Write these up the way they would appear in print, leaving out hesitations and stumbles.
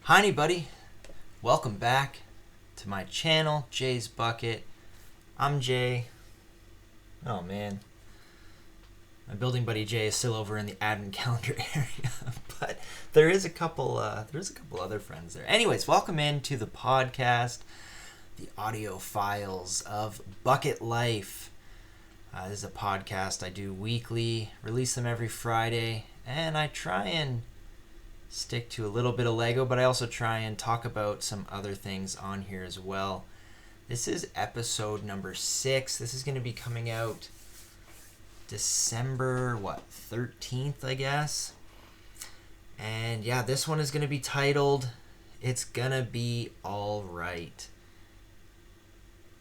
Hi anybody, welcome back to my channel, Jay's Bucket. I'm Jay. Oh man, my building buddy Jay is still over in the advent calendar area, but there's a couple other friends there. Anyways, welcome into the podcast, the audio files of Bucket Life. This is a podcast I do weekly, release them every Friday, and I try and stick to a little bit of Lego, but I also try and talk about some other things on here as well. This is episode number 6. This is going to be coming out December 13th, I guess. And yeah, this one is going to be titled It's Gonna Be Alright.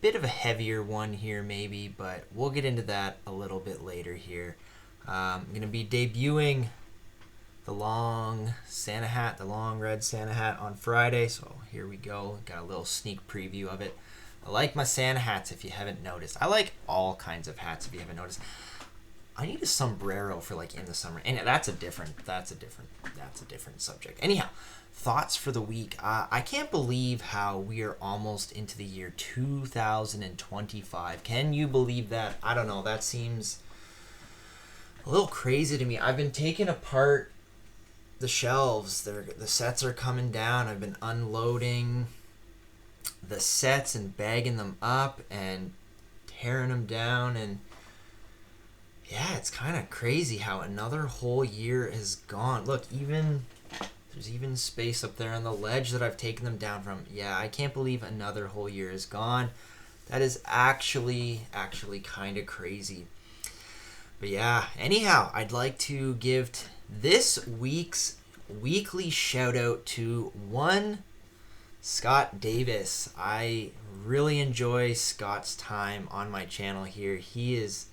Bit of a heavier one here maybe, but we'll get into that a little bit later here. I'm going to be debuting the long Santa hat, the long red Santa hat on Friday. So here we go. Got a little sneak preview of it. I like my Santa hats if you haven't noticed. I like all kinds of hats if you haven't noticed. I need a sombrero for like in the summer. And that's a different subject. Anyhow, thoughts for the week. I can't believe how we are almost into the year 2025. Can you believe that? I don't know. That seems a little crazy to me. I've been taking apart the shelves. The sets are coming down. I've been unloading the sets and bagging them up and tearing them down, and yeah, it's kind of crazy how another whole year has gone. Look, there's even space up there on the ledge that I've taken them down from. Yeah, I can't believe another whole year is gone. That is actually kind of crazy. But yeah, anyhow, I'd like to give this week's weekly shout out to one Scott Davis. I really enjoy Scott's time on my channel here. He is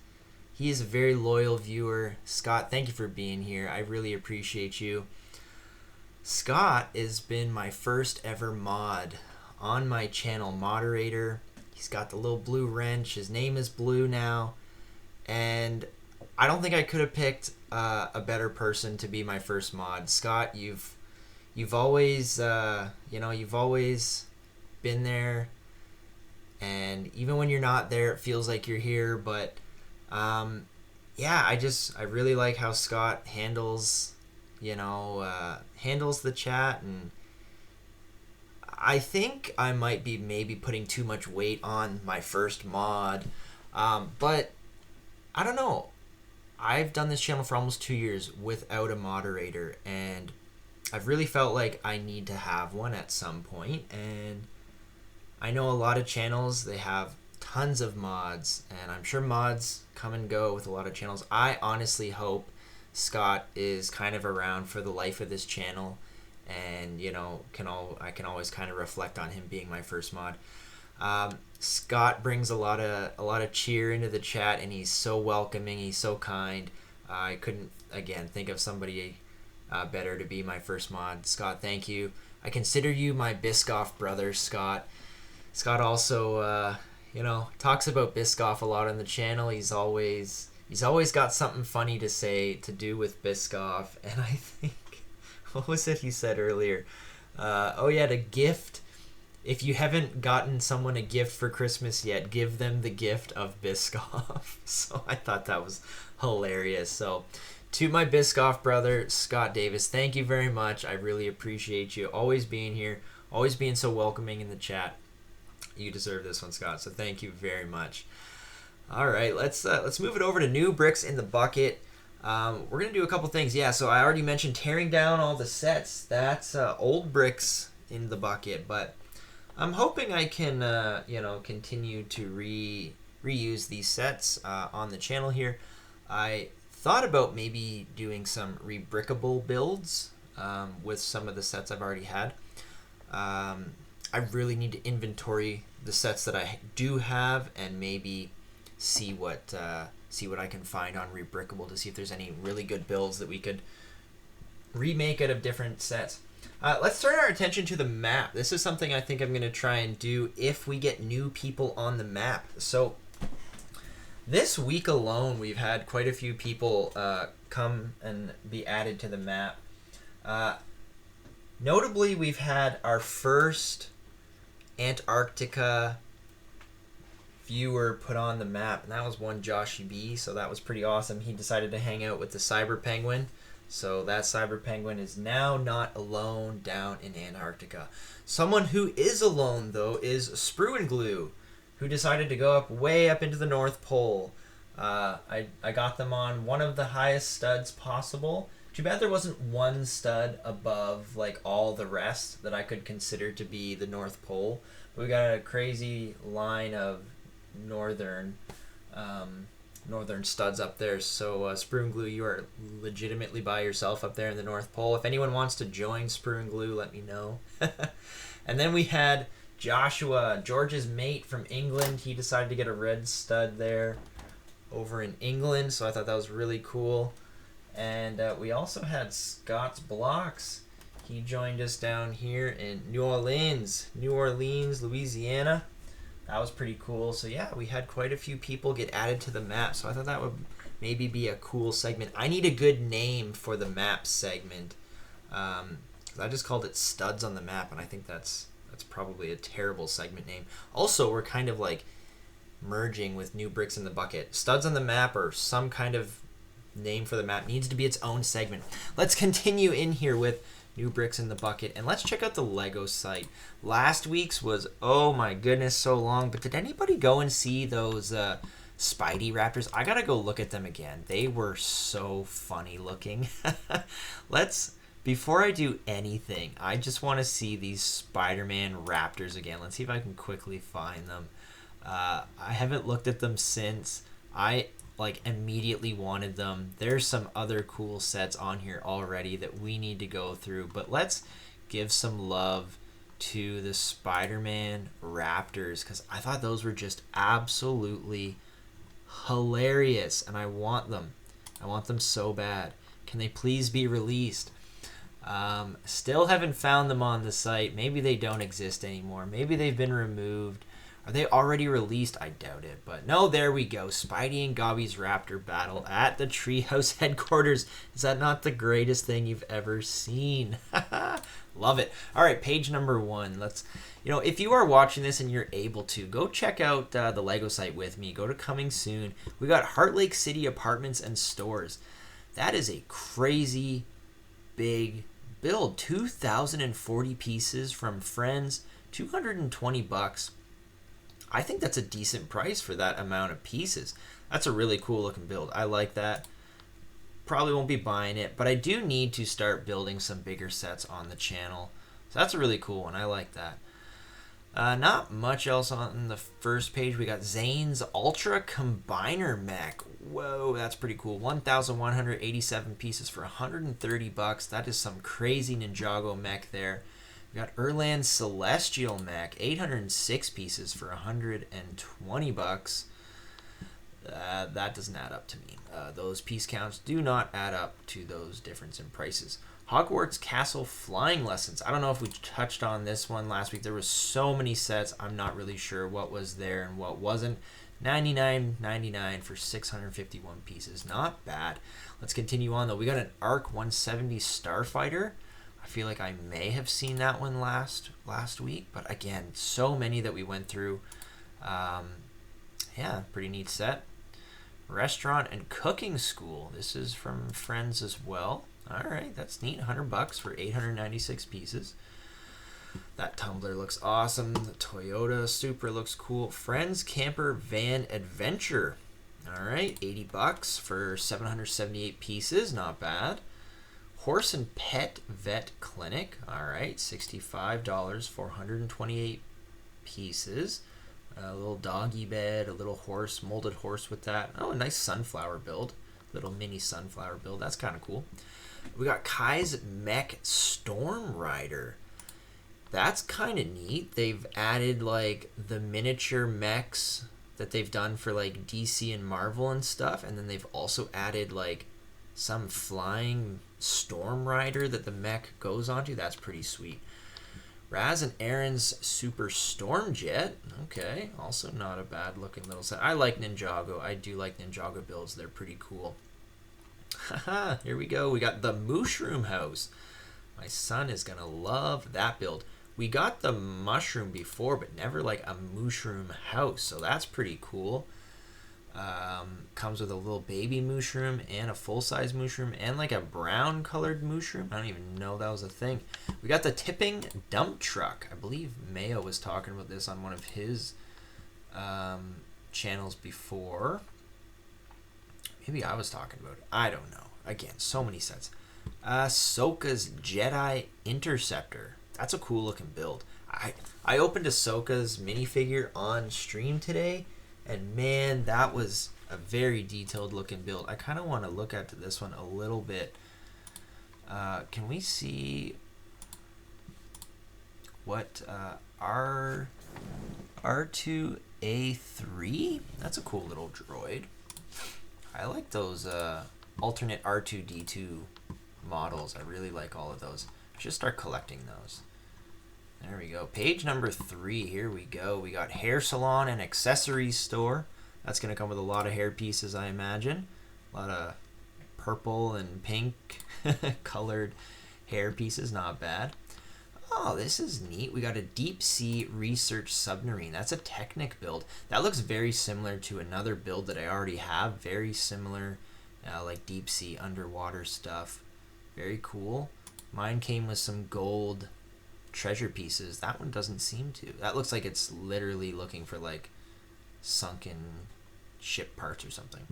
a very loyal viewer. Scott, thank you for being here. I really appreciate you. Scott has been my first ever mod on my channel, moderator. He's got the little blue wrench. His name is Blue now, and I don't think I could have picked a better person to be my first mod. Scott, you've always you've always been there, and even when you're not there, it feels like you're here. But yeah, I really like how Scott handles the chat, and I think I might be maybe putting too much weight on my first mod, but I don't know. I've done this channel for almost 2 years without a moderator, and I've really felt like I need to have one at some point. And I know a lot of channels, they have tons of mods, and I'm sure mods come and go with a lot of channels. I honestly hope Scott is kind of around for the life of this channel, and I can always kind of reflect on him being my first mod. Scott brings a lot of cheer into the chat, and he's so welcoming. He's so kind. I couldn't again think of somebody better to be my first mod. Scott, thank you. I consider you my Biscoff brother, Scott. Scott also talks about Biscoff a lot on the channel. He's always got something funny to say to do with Biscoff, and I think what was it he said earlier? To gift. If you haven't gotten someone a gift for Christmas yet, give them the gift of Biscoff. So I thought that was hilarious. So to my Biscoff brother, Scott Davis, thank you very much. I really appreciate you always being here, always being so welcoming in the chat. You deserve this one, Scott. So thank you very much. All right, let's move it over to new bricks in the bucket. We're going to do a couple things. Yeah, so I already mentioned tearing down all the sets. That's old bricks in the bucket, but I'm hoping I can, continue to reuse these sets on the channel here. I thought about maybe doing some rebrickable builds with some of the sets I've already had. I really need to inventory the sets that I do have and maybe see what I can find on rebrickable to see if there's any really good builds that we could remake out of different sets. Let's turn our attention to the map. This is something I think I'm going to try and do if we get new people on the map. So this week alone, we've had quite a few people come and be added to the map. Notably, we've had our first Antarctica viewer put on the map, and that was one Joshy B, so that was pretty awesome. He decided to hang out with the Cyber Penguin, so that Cyber Penguin is now not alone down in Antarctica. Someone who is alone, though, is Sprue and Glue, who decided to go up way up into the North Pole. I got them on one of the highest studs possible. Too bad there wasn't one stud above like all the rest that I could consider to be the North Pole. But we got a crazy line of northern studs up there. So Sprue and Glue, you are legitimately by yourself up there in the North Pole. If anyone wants to join Sprue and Glue, let me know. And then we had Joshua, George's mate from England. He decided to get a red stud there over in England, so I thought that was really cool. And we also had Scott's Blocks. He joined us down here in New Orleans, Louisiana. That was pretty cool. So yeah, we had quite a few people get added to the map, so I thought that would maybe be a cool segment. I need a good name for the map segment. I just called it Studs on the Map, and I think that's probably a terrible segment name. Also, we're kind of like merging with New Bricks in the Bucket. Studs on the Map, or some kind of name for the map, needs to be its own segment. Let's continue in here with New Bricks in the Bucket, and let's check out the Lego site. Last week's was, oh my goodness, so long, but did anybody go and see those Spidey Raptors? I gotta go look at them again. They were so funny looking. Before I do anything, I just want to see these Spider-Man Raptors again. Let's see if I can quickly find them. I haven't looked at them since. I immediately wanted them. There's some other cool sets on here already that we need to go through, but let's give some love to the Spider-Man Raptors, because I thought those were just absolutely hilarious, and I want them. I want them so bad. Can they please be released? Still haven't found them on the site. Maybe they don't exist anymore. Maybe they've been removed. Are they already released? I doubt it. But no, there we go. Spidey and Gobby's Raptor battle at the Treehouse headquarters. Is that not the greatest thing you've ever seen? Love it. All right, page number 1. If you are watching this and you're able to, go check out the Lego site with me. Go to Coming Soon. We got Heart Lake City Apartments and Stores. That is a crazy big build. 2,040 pieces from friends. $220. I think that's a decent price for that amount of pieces. That's a really cool looking build. I like that. Probably won't be buying it, but I do need to start building some bigger sets on the channel. So that's a really cool one. I like that. Not much else on the first page. We got Zane's Ultra Combiner Mech. Whoa, that's pretty cool. 1,187 pieces for $130. That is some crazy Ninjago mech there. We got Erland's Celestial Mech, 806 pieces for $120. That doesn't add up to me. Those piece counts do not add up to those difference in prices. Hogwarts Castle Flying Lessons. I don't know if we touched on this one last week. There was so many sets. I'm not really sure what was there and what wasn't. $99.99 for 651 pieces. Not bad. Let's continue on, though. We got an ARC 170 Starfighter. I feel like I may have seen that one last week, but again, so many that we went through. Yeah, pretty neat set. Restaurant and Cooking School. This is from friends as well. All right, that's neat. $100 for 896 pieces. That tumbler looks awesome. The Toyota Supra looks cool. Friends Camper Van Adventure. All right, $80 for 778 pieces. Not bad. Horse and Pet Vet Clinic. All right, $65 for 128 pieces. A little doggy bed, a little horse, molded horse with that. Oh, a nice sunflower build. Little mini sunflower build. That's kind of cool. We got Kai's Mech Storm Rider. That's kind of neat. They've added like the miniature mechs that they've done for like DC and Marvel and stuff, and then they've also added like some flying Storm Rider that the mech goes onto. That's pretty sweet. Raz and Aaron's Super Storm Jet. Okay, also not a bad looking little set. I like Ninjago. I do like Ninjago builds. They're pretty cool. Haha, here we go. We got the Mushroom House. My son is going to love that build. We got the mushroom before, but never like a mushroom house, so that's pretty cool. Comes with a little baby mushroom and a full-size mushroom and like a brown colored mushroom. I don't even know that was a thing. We got the tipping dump truck. I believe Mayo was talking about this on one of his channels before. Maybe I was talking about it. I don't know. Again, so many sets. Ahsoka's Jedi Interceptor. That's a cool looking build. I opened Ahsoka's minifigure on stream today, and man, that was a very detailed looking build. I kind of want to look at this one a little bit. Can we see what R2A3? That's a cool little droid. I like those alternate R2D2 models. I really like all of those. I should start collecting those. There we go. Page number 3. Here we go. We got hair salon and accessories store. That's going to come with a lot of hair pieces, I imagine. A lot of purple and pink colored hair pieces. Not bad. Oh, this is neat. We got a deep sea research submarine. That's a Technic build. That looks very similar to another build that I already have. Very similar, like deep sea underwater stuff. Very cool. Mine came with some gold treasure pieces. That one doesn't seem to. That looks like it's literally looking for like sunken ship parts or something.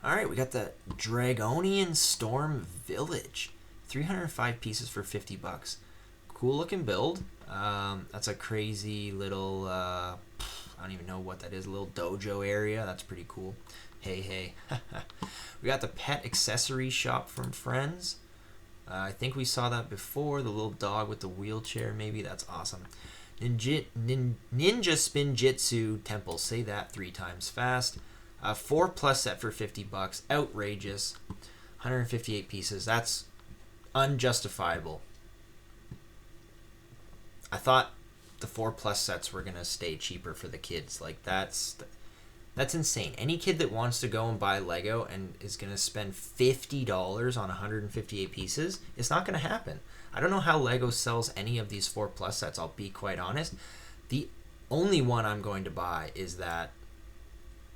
All right, we got the Dragonian Storm Village. 305 pieces for $50. Cool looking build. That's a crazy little, I don't even know what that is, a little dojo area. That's pretty cool. Hey. We got the pet accessory shop from Friends. I think we saw that before. The little dog with the wheelchair, maybe. That's awesome. Ninja Spinjitzu Temple. Say that 3 times fast. 4+ set for $50. Outrageous. 158 pieces. That's unjustifiable. I thought the 4+ sets were gonna stay cheaper for the kids. Like that's insane. Any kid that wants to go and buy Lego and is gonna spend $50 on 158 pieces, it's not gonna happen. I don't know how Lego sells any of these 4+ sets. I'll be quite honest. The only one I'm going to buy is that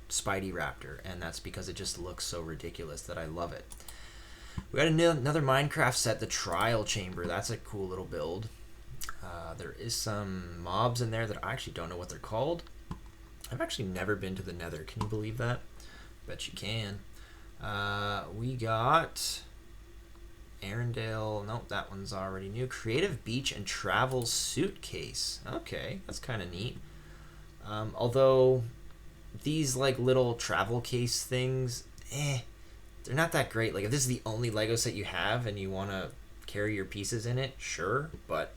Spidey Raptor, and that's because it just looks so ridiculous that I love it. We got another Minecraft set, the Trial Chamber. That's a cool little build. There is some mobs in there that I actually don't know what they're called. I've actually never been to the Nether. Can you believe that? Bet you can. We got Arendelle. Nope, that one's already new. Creative Beach and Travel Suitcase. Okay, that's kind of neat. Although these like little travel case things, they're not that great. Like if this is the only Lego set you have and you want to carry your pieces in it, sure, but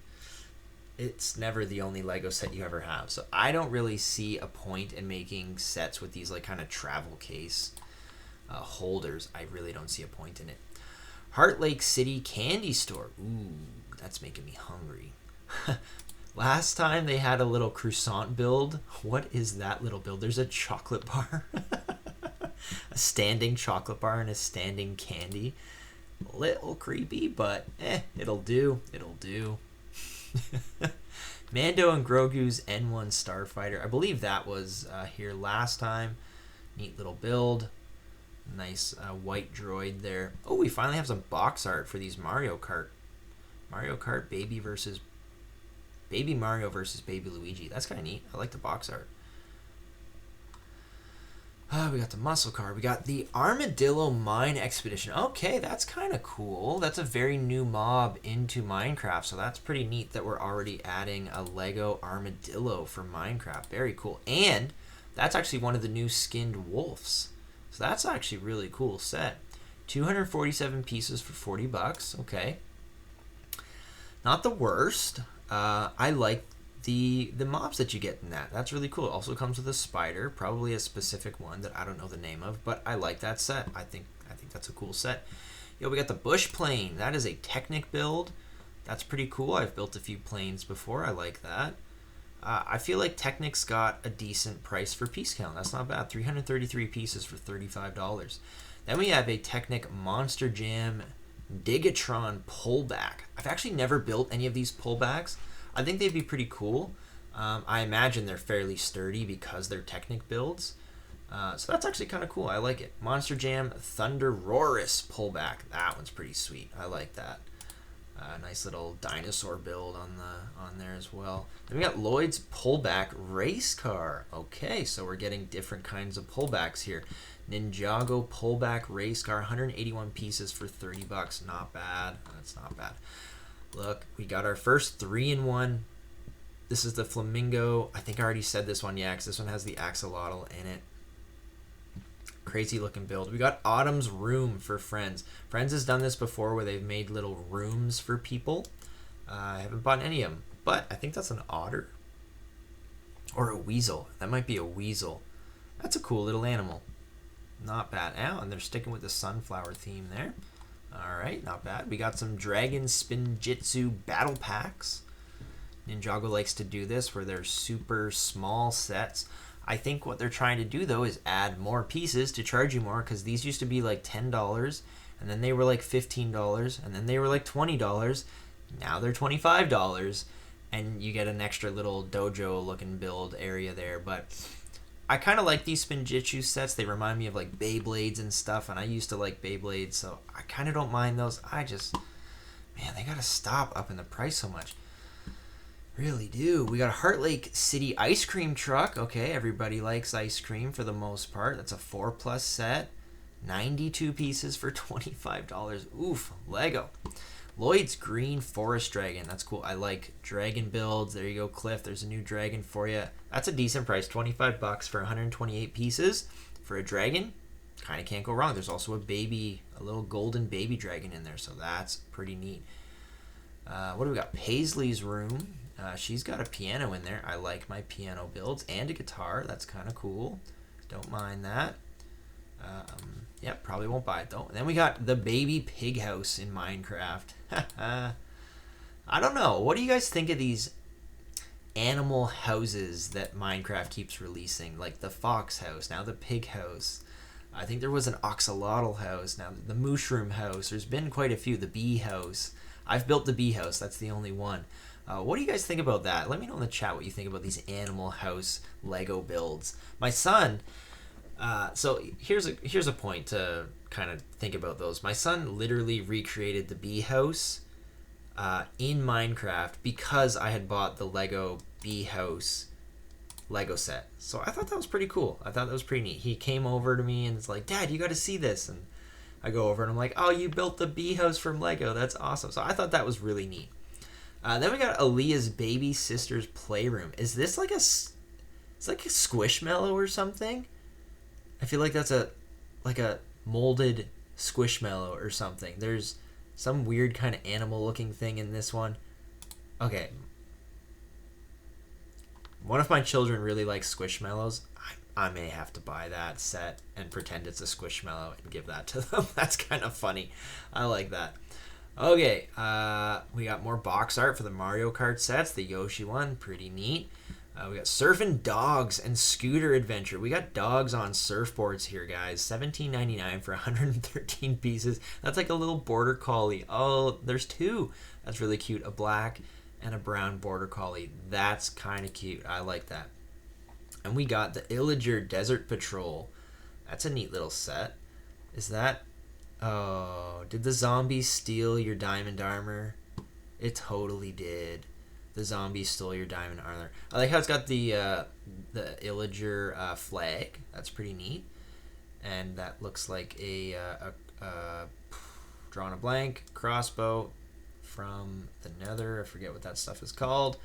it's never the only Lego set you ever have. So I don't really see a point in making sets with these like kind of travel case holders. I really don't see a point in it. Heart Lake City Candy Store. Ooh, that's making me hungry. Last time they had a little croissant build. What is that little build? There's a chocolate bar. A standing chocolate bar and a standing candy. A little creepy, but it'll do. It'll do. Mando and Grogu's N1 Starfighter. I believe that was here last time. Neat little build. Nice white droid there. Oh, we finally have some box art for these Mario Kart. Mario Kart Baby Mario versus Baby Luigi. That's kind of neat. I like the box art. We got the muscle car. We got the Armadillo Mine Expedition. Okay, that's kind of cool. That's a very new mob into Minecraft, so that's pretty neat that we're already adding a Lego Armadillo for Minecraft. Very cool. And that's actually one of the new skinned wolves. So that's actually a really cool set. 247 pieces for $40. Okay. Not the worst. I like the mobs that you get in that. That's really cool. It also comes with a spider, probably a specific one that I don't know the name of, but I like that set. I think that's a cool set. Yo, we got the bush plane. That is a Technic build. That's pretty cool. I've built a few planes before. I like that. I feel like Technic's got a decent price for piece count. That's not bad. 333 pieces for $35. Then we have a Technic Monster Jam Digatron pullback. I've actually never built any of these pullbacks. I think they'd be pretty cool. I imagine they're fairly sturdy because they're Technic builds. So that's actually kind of cool. I like it. Monster Jam Thunder Roarus pullback. That one's pretty sweet. I like that. Nice little dinosaur build on there as well. Then we got Lloyd's pullback race car. Okay, so we're getting different kinds of pullbacks here. Ninjago pullback race car, 181 pieces for 30 bucks. Not bad. That's not bad. Look, we got our first 3-in-1. This is the Flamingo. I think I already said this one, yeah, because this one has the axolotl in it. Crazy looking build. We got Autumn's Room for Friends. Friends has done this before where they've made little rooms for people. I haven't bought any of them, but I think that's an otter. Or a weasel. That might be a weasel. That's a cool little animal. Not bad. Oh, and they're sticking with the sunflower theme there. Alright, not bad. We got some Dragon Spinjitzu battle packs. Ninjago likes to do this where they're super small sets. I think what they're trying to do, though, is add more pieces to charge you more, because these used to be like $10, and then they were like $15, and then they were like $20. Now they're $25, and you get an extra little dojo-looking build area there. But I kind of like these Spinjitzu sets. They remind me of like Beyblades and stuff, and I used to like Beyblades, so I kind of don't mind those. Man, they gotta stop upping the price so much. Really do. We got a Heart Lake City ice cream truck. Okay, everybody likes ice cream for the most part. That's a 4+ set. 92 pieces for $25. Oof, Lego. Lloyd's Green Forest Dragon. That's cool. I like dragon builds. There you go, Cliff. There's a new dragon for you. That's a decent price. 25 bucks for 128 pieces for a dragon. Kind of can't go wrong. There's also a little golden baby dragon in there, so that's pretty neat. What do we got? Paisley's Room. She's got a piano in there. I like my piano builds. And a guitar. That's kind of cool. Don't mind that. Yep, probably won't buy it though. And then we got the baby pig house in Minecraft. I don't know. What do you guys think of these animal houses that Minecraft keeps releasing? Like the fox house, now the pig house. I think there was an oxalotl house, now the mushroom house. There's been quite a few. The bee house. I've built the bee house. That's the only one. What do you guys think about that? Let me know in the chat what you think about these animal house Lego builds. My son, so here's a point to kind of think about those. My son literally recreated the bee house in Minecraft because I had bought the Lego bee house Lego set. So I thought that was pretty cool. I thought that was pretty neat. He came over to me and was like, "Dad, you got to see this." And I go over and I'm like, "Oh, you built the bee house from Lego. That's awesome." So I thought that was really neat. Then we got Aaliyah's baby sister's playroom. Is this like it's like a Squishmallow or something? I feel like that's a molded Squishmallow or something. There's some weird kind of animal looking thing in this one. Okay. One of my children really likes Squishmallows. I may have to buy that set and pretend it's a Squishmallow and give that to them. That's kind of funny. I like that. Okay, we got more box art for the Mario Kart sets. The Yoshi one, pretty neat. We got Surfing Dogs and Scooter Adventure. We got dogs on surfboards here, guys. $17.99 for 113 pieces. That's like a little border collie. Oh, there's two. That's really cute. A black and a brown border collie. That's kind of cute. I like that. And we got the Illager Desert Patrol. That's a neat little set. Is that... Oh, did the zombies steal your diamond armor? It totally did. The zombies stole your diamond armor. I like how it's got the Illager flag. That's pretty neat. And that looks like a drawn a blank crossbow from the Nether. I forget what that stuff is called.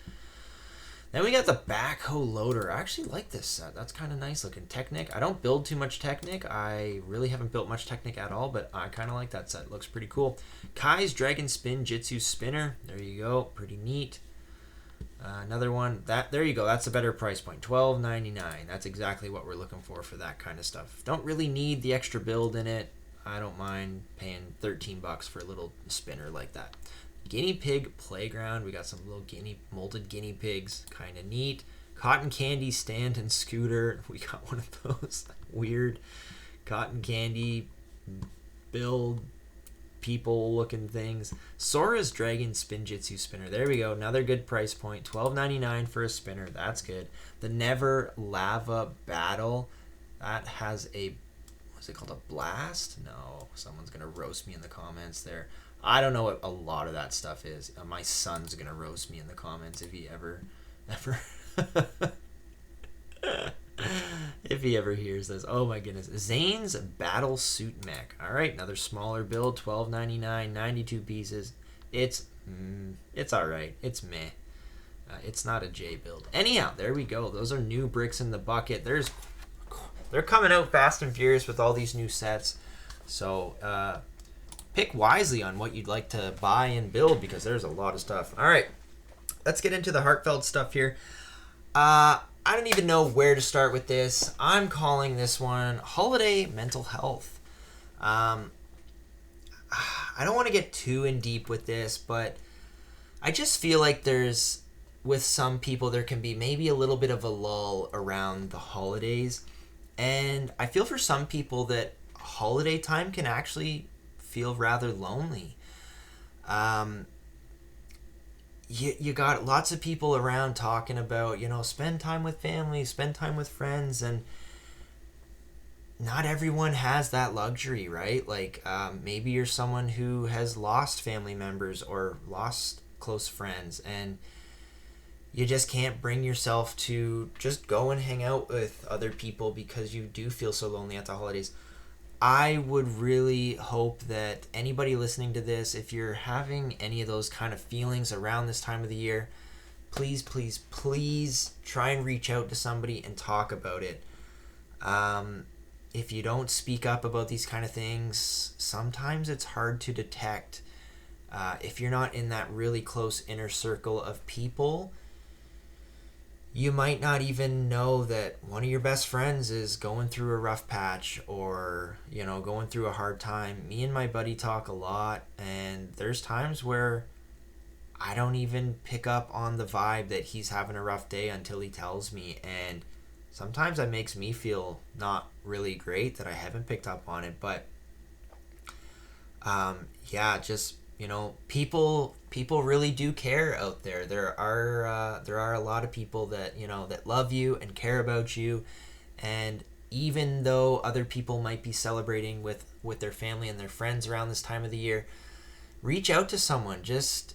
Then we got the backhoe loader. I actually like this set. That's kind of nice looking. Technic. I don't build too much Technic. I really haven't built much Technic at all, but I kind of like that set. It looks pretty cool. Kai's Dragon Spin Jitsu Spinner. There you go. Pretty neat. Another one. There you go. That's a better price point. $12.99. That's exactly what we're looking for that kind of stuff. Don't really need the extra build in it. I don't mind paying $13 for a little spinner like that. Guinea Pig Playground. We got some little molded guinea pigs. Kind of neat. Cotton Candy Stand and Scooter. We got one of those weird cotton candy build people looking things. Sora's Dragon Spinjitzu spinner. There we go. Another good price point. $12.99 for a spinner. That's good. The Never Lava Battle. That has a, what's it called? A blast? No. Someone's going to roast me in the comments there. I don't know what a lot of that stuff is. My son's going to roast me in the comments if he ever if he ever hears this. Oh my goodness. Zane's Battle Suit Mech. All right, another smaller build, $12.99, 92 pieces. It's all right. It's meh. It's not a J build. Anyhow, there we go. Those are new bricks in the bucket. They're coming out fast and furious with all these new sets. So pick wisely on what you'd like to buy and build, because there's a lot of stuff. All right, let's get into the heartfelt stuff here. I don't even know where to start with this. I'm calling this one Holiday Mental Health. I don't want to get too in deep with this, but I just feel like with some people, there can be maybe a little bit of a lull around the holidays. And I feel for some people that holiday time can actually feel rather lonely. You got lots of people around talking about, spend time with family, spend time with friends, and not everyone has that luxury, right? Like, maybe you're someone who has lost family members or lost close friends, and you just can't bring yourself to just go and hang out with other people because you do feel so lonely at the holidays. I would really hope that anybody listening to this, if you're having any of those kind of feelings around this time of the year, please, please, please try and reach out to somebody and talk about it. If you don't speak up about these kind of things, sometimes it's hard to detect. If you're not in that really close inner circle of people, you might not even know that one of your best friends is going through a rough patch or, going through a hard time. Me and my buddy talk a lot, and there's times where I don't even pick up on the vibe that he's having a rough day until he tells me. And sometimes that makes me feel not really great that I haven't picked up on it. But, people really do care out there. There are a lot of people that that love you and care about you, and even though other people might be celebrating with their family and their friends around this time of the year, reach out to someone.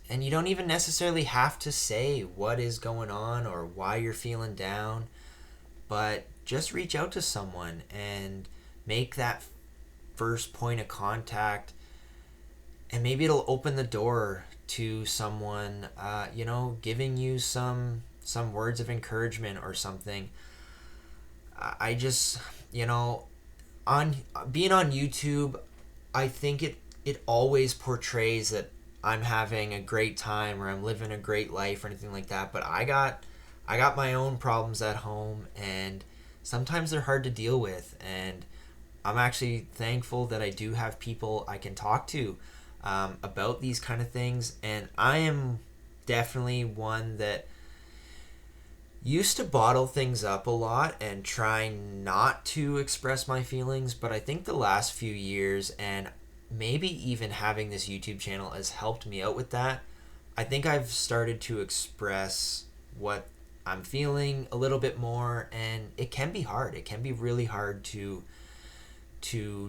And you don't even necessarily have to say what is going on or why you're feeling down, but just reach out to someone and make that first point of contact. And maybe it'll open the door to someone, giving you some words of encouragement or something. I just, on being on YouTube, I think it always portrays that I'm having a great time or I'm living a great life or anything like that. But I got my own problems at home, and sometimes they're hard to deal with. And I'm actually thankful that I do have people I can talk to about these kind of things. And I am definitely one that used to bottle things up a lot and try not to express my feelings, but I think the last few years, and maybe even having this YouTube channel, has helped me out with that. I think I've started to express what I'm feeling a little bit more, and it can be hard. It can be really hard to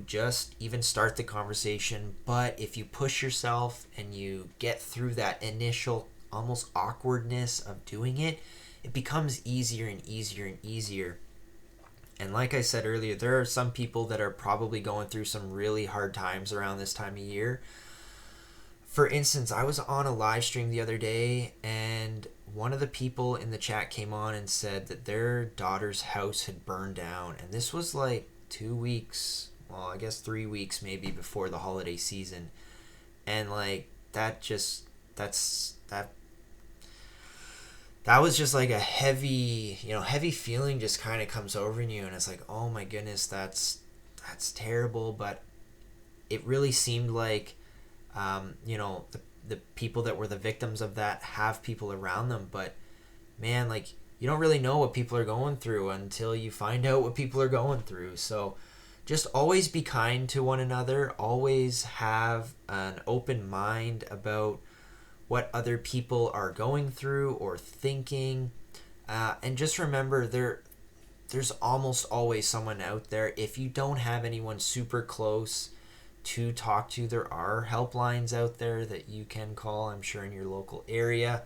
just even start the conversation. But if you push yourself and you get through that initial almost awkwardness of doing it, it becomes easier and easier and easier. And like I said earlier, there are some people that are probably going through some really hard times around this time of year. For instance, I was on a live stream the other day, and one of the people in the chat came on and said that their daughter's house had burned down. And this was like 2 weeks, well, I guess 3 weeks maybe before the holiday season. And like that was just like a heavy feeling just kind of comes over you, and it's like, oh my goodness, that's terrible. But it really seemed like the people that were the victims of that have people around them. But man, like, you don't really know what people are going through until you find out what people are going through. So just always be kind to one another. Always have an open mind about what other people are going through or thinking. And just remember, there's almost always someone out there. If you don't have anyone super close to talk to, there are helplines out there that you can call, I'm sure, in your local area.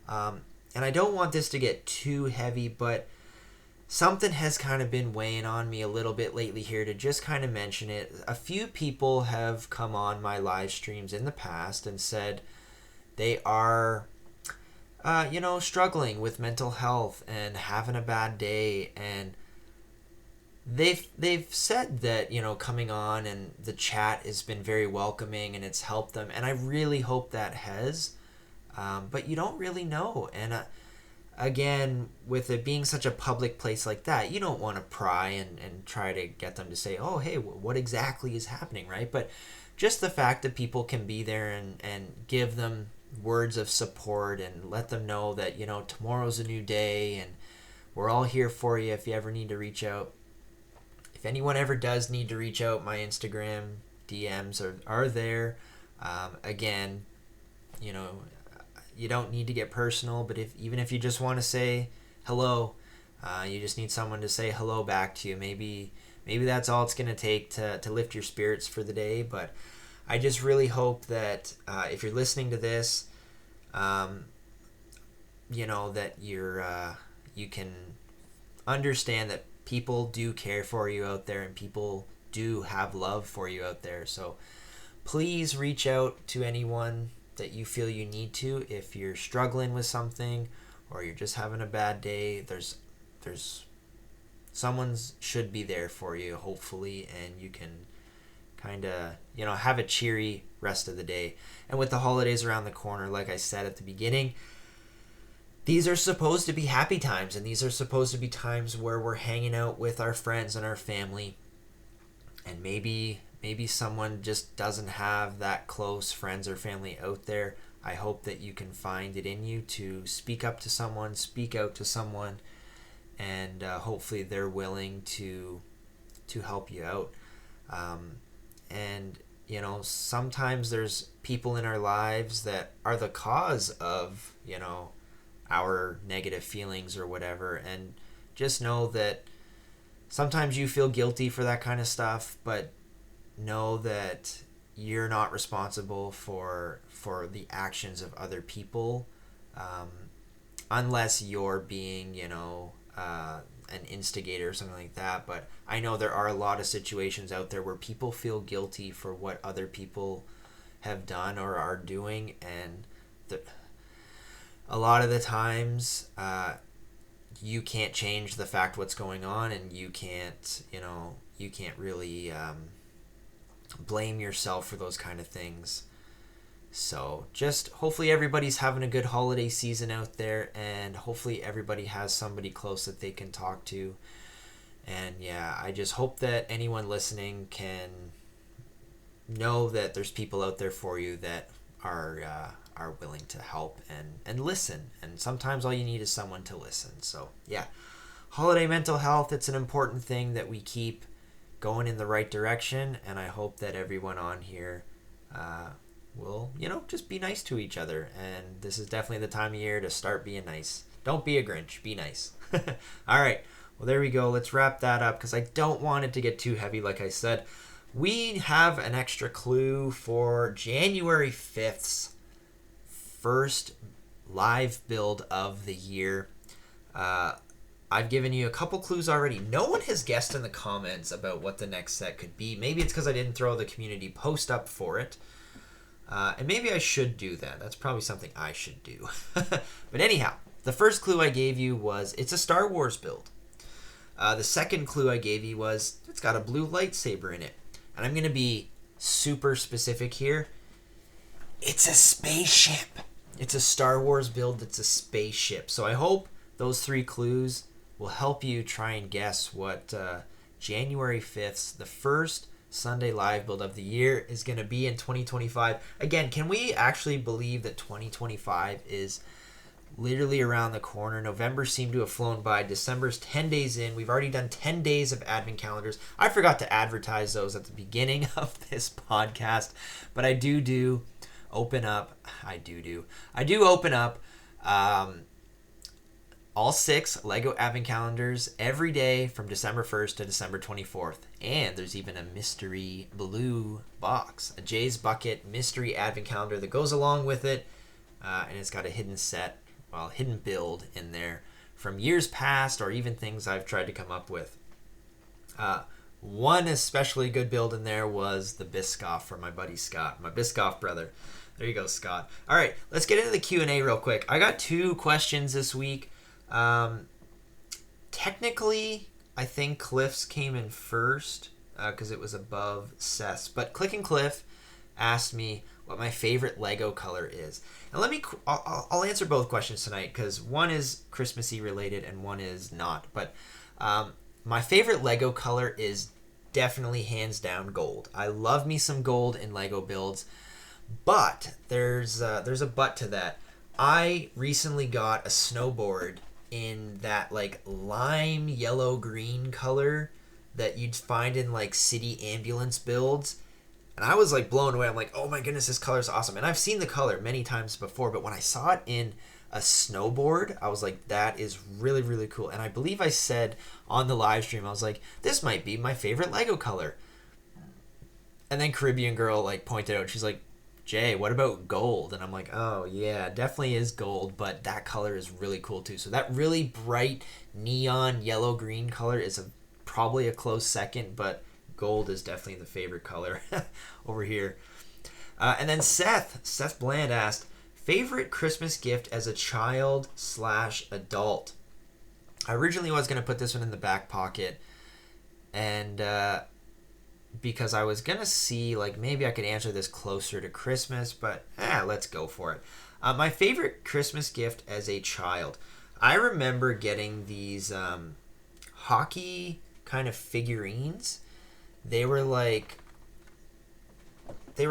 And I don't want this to get too heavy, but something has kind of been weighing on me a little bit lately here to just kind of mention it. A few people have come on my live streams in the past and said they are, struggling with mental health and having a bad day. And they've said that, coming on and the chat has been very welcoming and it's helped them. And I really hope that has. But you don't really know. And again, with it being such a public place like that, you don't want to pry and try to get them to say, oh, hey, what exactly is happening, right? But just the fact that people can be there and give them words of support and let them know that, tomorrow's a new day and we're all here for you if you ever need to reach out. If anyone ever does need to reach out, my Instagram DMs are there. Again, you don't need to get personal, but even if you just want to say hello, you just need someone to say hello back to you. Maybe that's all it's going to take to lift your spirits for the day. But I just really hope that if you're listening to this, that you can understand that people do care for you out there and people do have love for you out there. So please reach out to anyone that you feel you need to. If you're struggling with something or you're just having a bad day, there's someone should be there for you, hopefully, and you can kind of have a cheery rest of the day. And with the holidays around the corner, like I said at the beginning, these are supposed to be happy times, and these are supposed to be times where we're hanging out with our friends and our family. And maybe someone just doesn't have that close friends or family out there. I hope that you can find it in you to speak up to someone, speak out to someone, and hopefully they're willing to help you out. And sometimes there's people in our lives that are the cause of our negative feelings or whatever, and just know that sometimes you feel guilty for that kind of stuff, but know that you're not responsible for the actions of other people, unless you're being an instigator or something like that. But I know there are a lot of situations out there where people feel guilty for what other people have done or are doing, and a lot of the times you can't change the fact what's going on, and you can't really blame yourself for those kind of things. So just hopefully everybody's having a good holiday season out there, and hopefully everybody has somebody close that they can talk to. And yeah, I just hope that anyone listening can know that there's people out there for you that are willing to help and listen. And sometimes all you need is someone to listen. So yeah, holiday mental health, it's an important thing that we keep going in the right direction, and I hope that everyone on here will just be nice to each other. And this is definitely the time of year to start being nice. Don't be a Grinch, be nice. All right, well, there we go. Let's wrap that up because I don't want it to get too heavy. Like I said, we have an extra clue for January 5th's first live build of the year. I've given you a couple clues already. No one has guessed in the comments about what the next set could be. Maybe it's because I didn't throw the community post up for it. And maybe I should do that. That's probably something I should do. But anyhow, the first clue I gave you was it's a Star Wars build. The second clue I gave you was it's got a blue lightsaber in it. And I'm going to be super specific here. It's a spaceship. It's a Star Wars build that's a spaceship. So I hope those three clues will help you try and guess what January 5th, the first Sunday live build of the year, is going to be in 2025. Again, can we actually believe that 2025 is literally around the corner. November seemed to have flown by. December's 10 days in. We've already done 10 days of advent calendars. I forgot to advertise those at the beginning of this podcast, but I do open up. I do open up all 6 Lego advent calendars every day from December 1st to December 24th. And there's even a mystery blue box, a Jay's Bucket mystery advent calendar that goes along with it. And it's got a hidden build in there from years past, or even things I've tried to come up with. One especially good build in there was the Biscoff for my buddy Scott, my Biscoff brother. There you go, Scott. All right, let's get into the Q&A real quick. I got 2 questions this week. Technically, I think Cliff's came in first because it was above Seth's. But Click and Cliff asked me what my favorite Lego color is. And I'll answer both questions tonight because one is Christmassy related and one is not. But my favorite Lego color is definitely hands down gold. I love me some gold in Lego builds, but there's a but to that. I recently got a snowboard in that like lime yellow green color that you'd find in like city ambulance builds. And I was like blown away. I'm like, oh my goodness, this color is awesome. And I've seen the color many times before, but when I saw it in a snowboard, I was like, that is really, really cool. And I believe I said on the live stream, I was like, this might be my favorite Lego color. And then Caribbean Girl like pointed out, she's like, Jay, what about gold? And I'm like, oh yeah, definitely is gold, but that color is really cool too. So that really bright neon yellow green color is probably a close second, but gold is definitely the favorite color over here. And then Seth Bland asked, favorite Christmas gift as a child/adult? I originally was going to put this one in the back pocket, and because I was going to see, like, maybe I could answer this closer to Christmas, but let's go for it. My favorite Christmas gift as a child. I remember getting these hockey kind of figurines. They were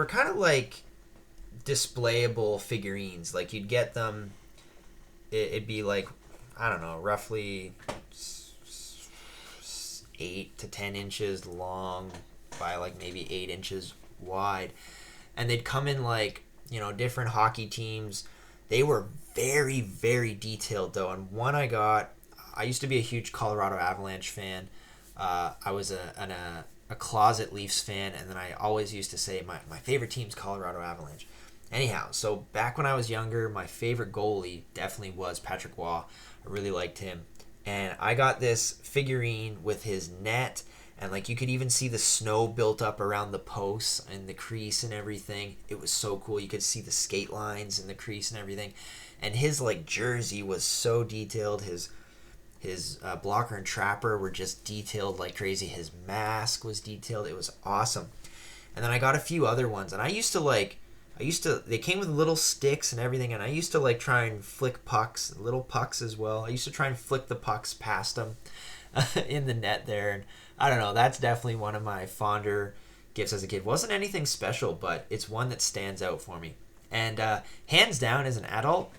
kind of like displayable figurines. Like you'd get them, it'd be like, I don't know, roughly 8 to 10 inches long by like maybe 8 inches wide. And they'd come in like, different hockey teams. They were very, very detailed though. And one I used to be a huge Colorado Avalanche fan. I was a closet Leafs fan, and then I always used to say my favorite team's Colorado Avalanche. Anyhow, so back when I was younger, my favorite goalie definitely was Patrick Waugh. I really liked him. And I got this figurine with his net, and like you could even see the snow built up around the posts and the crease and everything. It was so cool. You could see the skate lines in the crease and everything. And his like jersey was so detailed. His blocker and trapper were just detailed like crazy. His mask was detailed. It was awesome. And then I got a few other ones, and they came with little sticks and everything, and I used to like try and flick pucks, little pucks as well. I used to try and flick the pucks past them in the net there. And I don't know, that's definitely one of my fonder gifts as a kid. Wasn't anything special, but it's one that stands out for me. And hands down as an adult,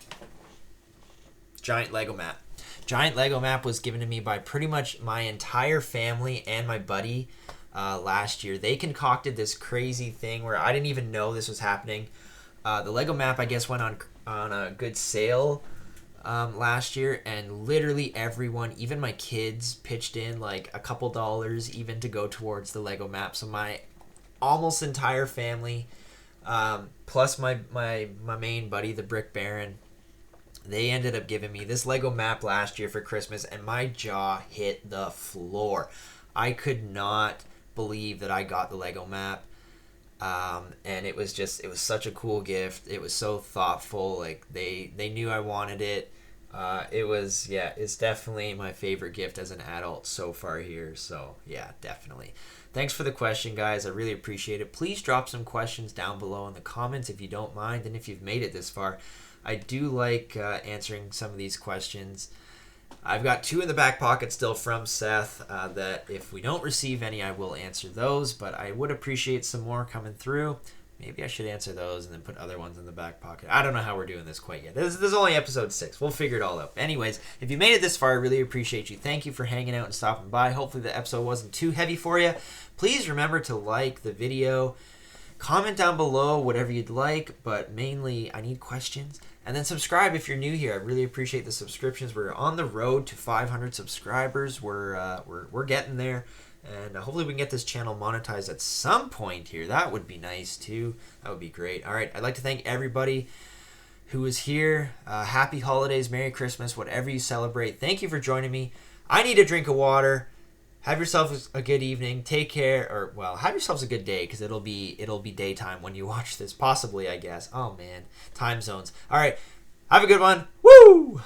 giant Lego map. Giant Lego map was given to me by pretty much my entire family and my buddy last year. They concocted this crazy thing where I didn't even know this was happening. The Lego map, I guess, went on a good sale last year, and literally everyone, even my kids, pitched in like a couple dollars even to go towards the Lego map. So my almost entire family, plus my main buddy, the Brick Baron, they ended up giving me this Lego map last year for Christmas, and my jaw hit the floor. I could not believe that I got the Lego map, and it was such a cool gift. It was so thoughtful. Like they knew I wanted it. It's definitely my favorite gift as an adult so far here. So yeah, definitely. Thanks for the question, guys. I really appreciate it. Please drop some questions down below in the comments if you don't mind, and if you've made it this far. I do like answering some of these questions. I've got 2 in the back pocket still from Seth that if we don't receive any, I will answer those, but I would appreciate some more coming through. Maybe I should answer those and then put other ones in the back pocket. I don't know how we're doing this quite yet. This is only episode 6. We'll figure it all out. Anyways, if you made it this far, I really appreciate you. Thank you for hanging out and stopping by. Hopefully the episode wasn't too heavy for you. Please remember to like the video. Comment down below whatever you'd like, but mainly I need questions. And then subscribe if you're new here. I really appreciate the subscriptions. We're on the road to 500 subscribers. We're getting there. And hopefully we can get this channel monetized at some point here. That would be nice too. That would be great. All right, I'd like to thank everybody who is here. Happy holidays, Merry Christmas, whatever you celebrate. Thank you for joining me. I need a drink of water. Have yourself a good evening. Take care, or well, have yourselves a good day because it'll be daytime when you watch this. Possibly, I guess. Oh man, time zones. All right, have a good one. Woo!